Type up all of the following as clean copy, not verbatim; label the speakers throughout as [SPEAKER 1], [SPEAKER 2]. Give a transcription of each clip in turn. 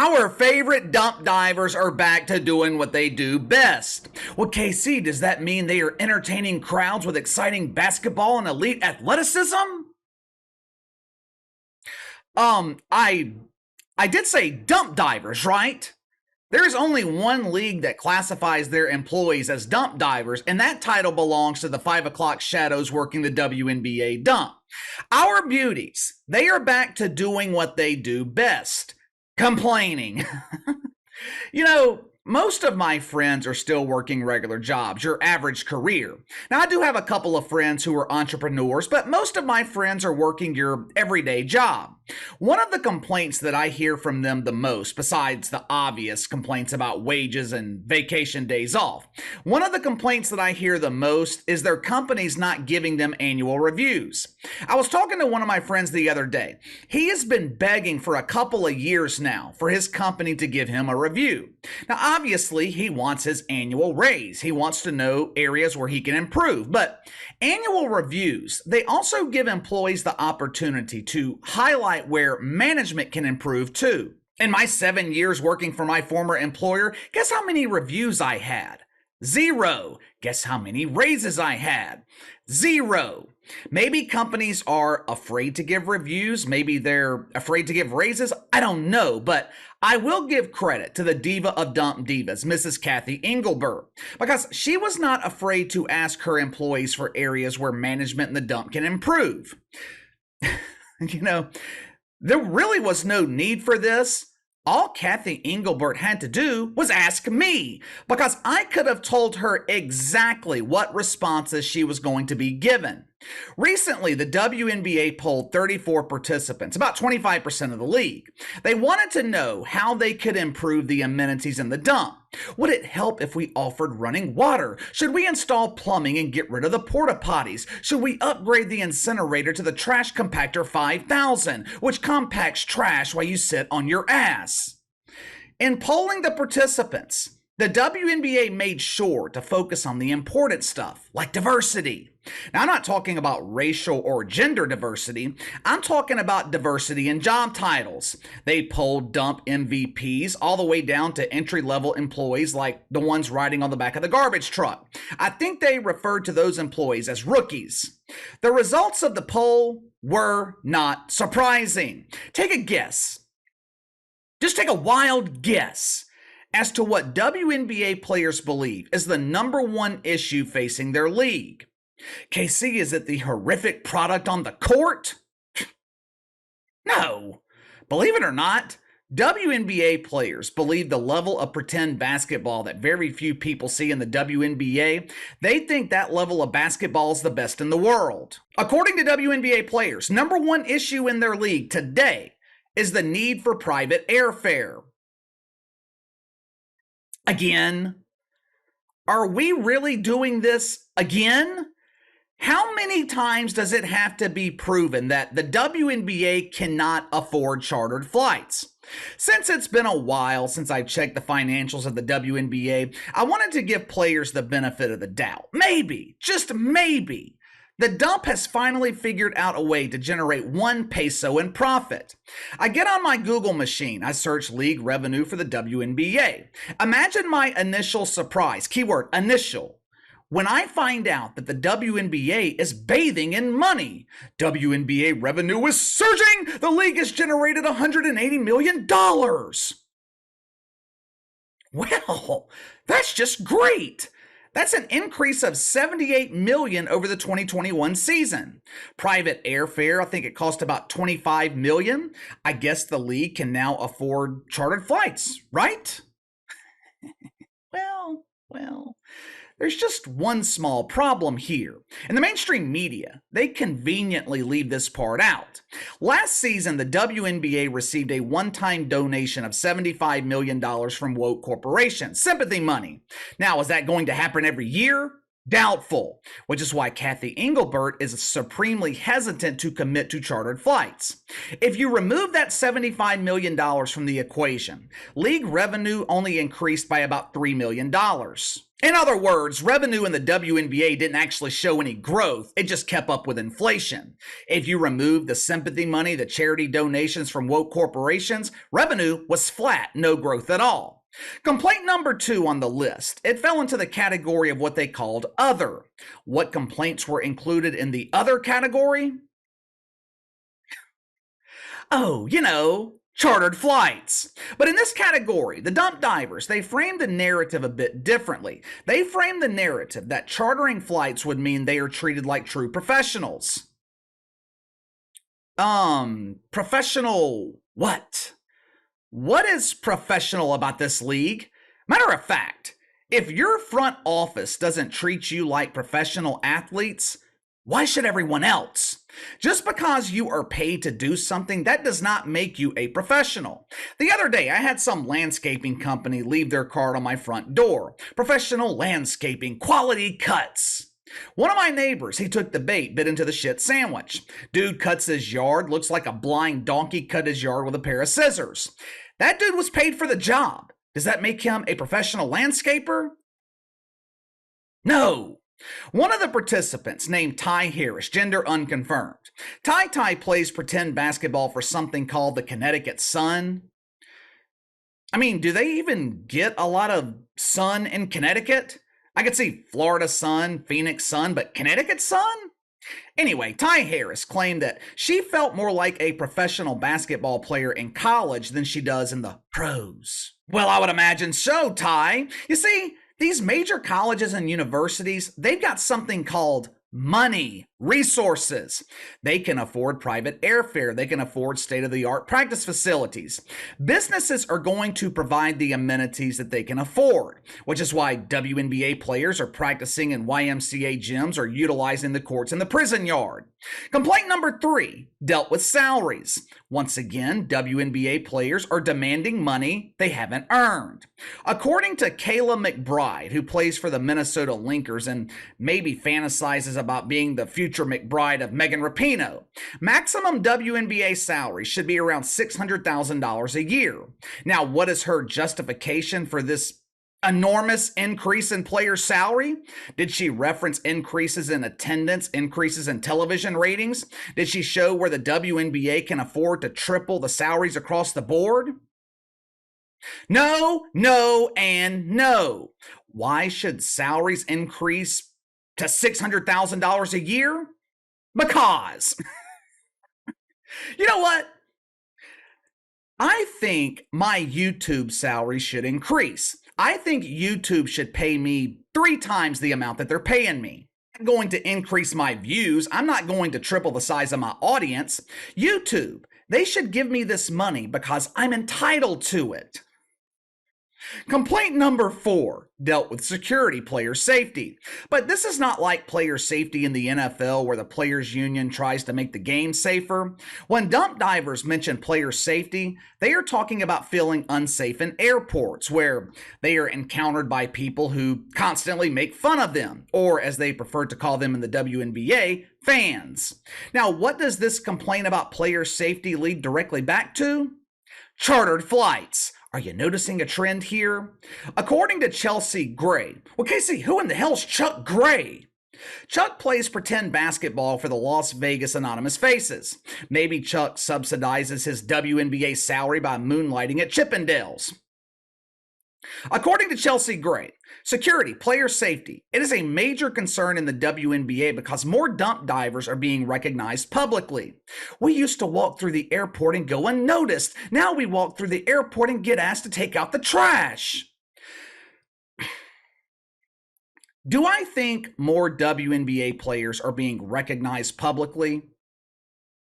[SPEAKER 1] Our favorite dump divers are back to doing what they do best. Well, KC, does that mean they are entertaining crowds with exciting basketball and elite athleticism? I did say dump divers, right? There's only one league that classifies their employees as dump divers, and that title belongs to the 5 o'clock shadows working the WNBA dump. Our beauties, they are back to doing what they do best, complaining. You know, most of my friends are still working regular jobs, your average career. Now, I do have a couple of friends who are entrepreneurs, but most of my friends are working your everyday job. One of the complaints that I hear from them the most, besides the obvious complaints about wages and vacation days off, one of the complaints that I hear the most is their company's not giving them annual reviews. I was talking to one of my friends the other day. He has been begging for a couple of years now for his company to give him a review. Now, obviously, he wants his annual raise. He wants to know areas where he can improve. But annual reviews, they also give employees the opportunity to highlight where management can improve too. In my 7 years working for my former employer, guess how many reviews I had? 0. Guess how many raises I had? 0. Maybe companies are afraid to give reviews. Maybe they're afraid to give raises. I don't know, but I will give credit to the diva of dump divas, Mrs. Cathy Engelbert, because she was not afraid to ask her employees for areas where management in the dump can improve. You know, there really was no need for this. All Cathy Engelbert had to do was ask me, because I could have told her exactly what responses she was going to be given. Recently, the WNBA polled 34 participants, about 25% of the league. They wanted to know how they could improve the amenities in the dump. Would it help if we offered running water? Should we install plumbing and get rid of the porta potties? Should we upgrade the incinerator to the Trash Compactor 5000, which compacts trash while you sit on your ass? In polling the participants, the WNBA made sure to focus on the important stuff, like diversity. Now, I'm not talking about racial or gender diversity. I'm talking about diversity in job titles. They polled dump MVPs all the way down to entry-level employees like the ones riding on the back of the garbage truck. I think they referred to those employees as rookies. The results of the poll were not surprising. Take a guess. Just take a wild guess as to what WNBA players believe is the number one issue facing their league. KC, is it the horrific product on the court? No. Believe it or not, WNBA players believe the level of pretend basketball that very few people see in the WNBA, they think that level of basketball is the best in the world. According to WNBA players, number one issue in their league today is the need for private airfare. Again? Are we really doing this again? How many times does it have to be proven that the WNBA cannot afford chartered flights? Since it's been a while since I checked the financials of the WNBA, I wanted to give players the benefit of the doubt. Maybe, just maybe, the dump has finally figured out a way to generate 1 peso in profit. I get on my Google machine. I search league revenue for the WNBA. Imagine my initial surprise, keyword initial, when I find out that the WNBA is bathing in money. WNBA revenue is surging. The league has generated $180 million. Well, that's just great. That's an increase of $78 million over the 2021 season. Private airfare, I think it cost about $25 million. I guess the league can now afford chartered flights, right? Well, there's just one small problem here. In the mainstream media, they conveniently leave this part out. Last season, the WNBA received a one-time donation of $75 million from woke corporations, sympathy money. Now, is that going to happen every year? Doubtful, which is why Cathy Engelbert is supremely hesitant to commit to chartered flights. If you remove that $75 million from the equation, league revenue only increased by about $3 million. In other words, revenue in the WNBA didn't actually show any growth, it just kept up with inflation. If you remove the sympathy money, the charity donations from woke corporations, revenue was flat, no growth at all. Complaint number 2 on the list. It fell into the category of what they called other. What complaints were included in the other category? Oh, chartered flights. But in this category, the dump divers, they framed the narrative a bit differently. They framed the narrative that chartering flights would mean they are treated like true professionals. Professional what? What is professional about this league? Matter of fact, if your front office doesn't treat you like professional athletes, why should everyone else? Just because you are paid to do something, that does not make you a professional. The other day, I had some landscaping company leave their card on my front door. Professional landscaping, quality cuts. One of my neighbors, he took the bait, bit into the shit sandwich. Dude cuts his yard, looks like a blind donkey cut his yard with a pair of scissors. That dude was paid for the job. Does that make him a professional landscaper? No. One of the participants, named Ty Harris, gender unconfirmed. Ty plays pretend basketball for something called the Connecticut Sun. I mean, do they even get a lot of sun in Connecticut? I could see Florida Sun, Phoenix Sun, but Connecticut Sun? Anyway, Ty Harris claimed that she felt more like a professional basketball player in college than she does in the pros. Well, I would imagine so, Ty. You see, these major colleges and universities, they've got something called money, resources. They can afford private airfare. They can afford state-of-the-art practice facilities. Businesses are going to provide the amenities that they can afford, which is why WNBA players are practicing in YMCA gyms or utilizing the courts in the prison yard. Complaint number 3 dealt with salaries. Once again, WNBA players are demanding money they haven't earned. According to Kayla McBride, who plays for the Minnesota Lynx and maybe fantasizes about being the future McBride of Megan Rapinoe, maximum WNBA salary should be around $600,000 a year. Now, what is her justification for this enormous increase in player salary? Did she reference increases in attendance, increases in television ratings? Did she show where the WNBA can afford to triple the salaries across the board? No, no, and no. Why should salaries increase to $600,000 a year? Because. You know what? I think my YouTube salary should increase. I think YouTube should pay me 3 times the amount that they're paying me. I'm going to increase my views. I'm not going to triple the size of my audience. YouTube, they should give me this money because I'm entitled to it. Complaint number 4 dealt with security, player safety. But this is not like player safety in the NFL where the players union tries to make the game safer. When dump divers mention player safety, they are talking about feeling unsafe in airports where they are encountered by people who constantly make fun of them, or as they prefer to call them in the WNBA, fans. Now, what does this complaint about player safety lead directly back to? Chartered flights. Are you noticing a trend here? According to Chelsea Gray, well, Casey, who in the hell's Chuck Gray? Chuck plays pretend basketball for the Las Vegas Anonymous Faces. Maybe Chuck subsidizes his WNBA salary by moonlighting at Chippendales. According to Chelsea Gray, security, player safety, it is a major concern in the WNBA because more dump divers are being recognized publicly. We used to walk through the airport and go unnoticed. Now we walk through the airport and get asked to take out the trash. Do I think more WNBA players are being recognized publicly?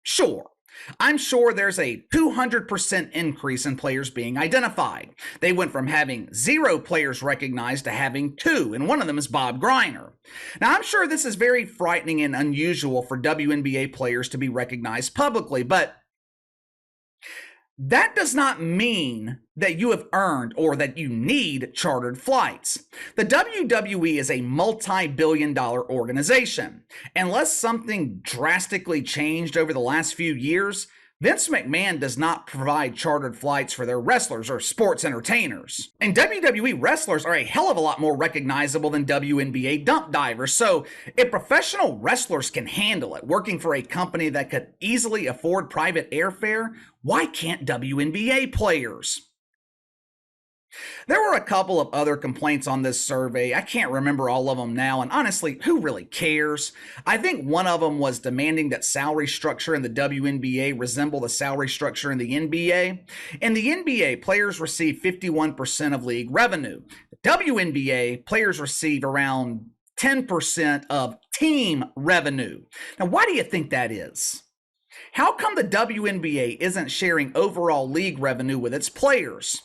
[SPEAKER 1] Sure. I'm sure there's a 200% increase in players being identified. They went from having 0 players recognized to having 2, and one of them is Bob Griner. Now, I'm sure this is very frightening and unusual for WNBA players to be recognized publicly, but that does not mean that you have earned or that you need chartered flights. The WWE is a multi-billion-dollar organization. Unless something drastically changed over the last few years, Vince McMahon does not provide chartered flights for their wrestlers or sports entertainers. And WWE wrestlers are a hell of a lot more recognizable than WNBA dump divers. So if professional wrestlers can handle it, working for a company that could easily afford private airfare, why can't WNBA players? There were a couple of other complaints on this survey. I can't remember all of them now, and honestly, who really cares? I think one of them was demanding that salary structure in the WNBA resemble the salary structure in the NBA. In the NBA, players receive 51% of league revenue. The WNBA, players receive around 10% of team revenue. Now, why do you think that is? How come the WNBA isn't sharing overall league revenue with its players?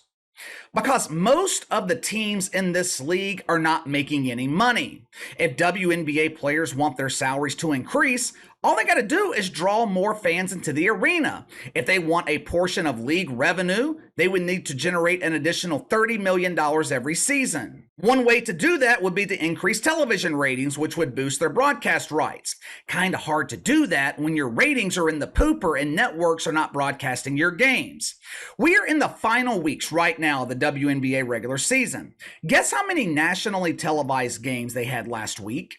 [SPEAKER 1] Because most of the teams in this league are not making any money. If WNBA players want their salaries to increase, all they got to do is draw more fans into the arena. If they want a portion of league revenue, they would need to generate an additional $30 million every season. One way to do that would be to increase television ratings, which would boost their broadcast rights. Kind of hard to do that when your ratings are in the pooper and networks are not broadcasting your games. We are in the final weeks right now of the WNBA regular season. Guess how many nationally televised games they had last week?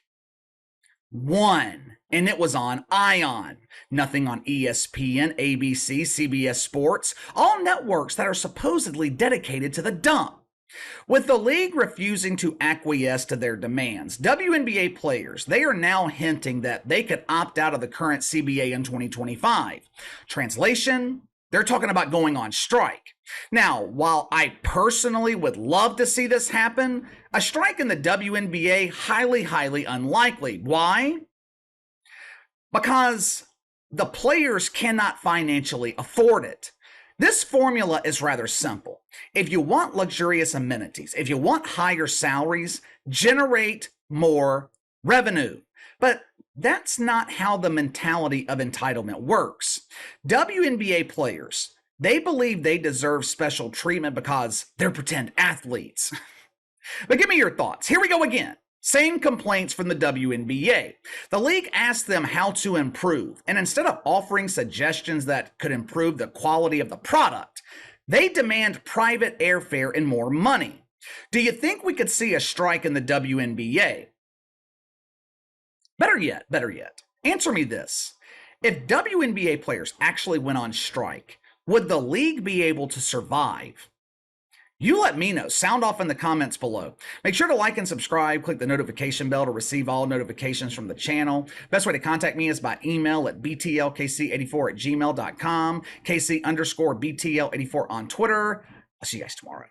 [SPEAKER 1] One. And it was on ION. Nothing on ESPN, ABC, CBS Sports, all networks that are supposedly dedicated to the dump. With the league refusing to acquiesce to their demands, WNBA players, they are now hinting that they could opt out of the current CBA in 2025. Translation, they're talking about going on strike. Now, while I personally would love to see this happen, a strike in the WNBA highly unlikely. Why? Because the players cannot financially afford it. This formula is rather simple. If you want luxurious amenities, if you want higher salaries, generate more revenue. But that's not how the mentality of entitlement works. WNBA players, they believe they deserve special treatment because they're pretend athletes. But give me your thoughts. Here we go again. Same complaints from the WNBA. The league asked them how to improve, and instead of offering suggestions that could improve the quality of the product, they demand private airfare and more money. Do you think we could see a strike in the WNBA? Better yet, answer me this. If WNBA players actually went on strike, would the league be able to survive? You let me know. Sound off in the comments below. Make sure to like and subscribe. Click the notification bell to receive all notifications from the channel. Best way to contact me is by email at btlkc84@gmail.com, KC_BTL84 on Twitter. I'll see you guys tomorrow.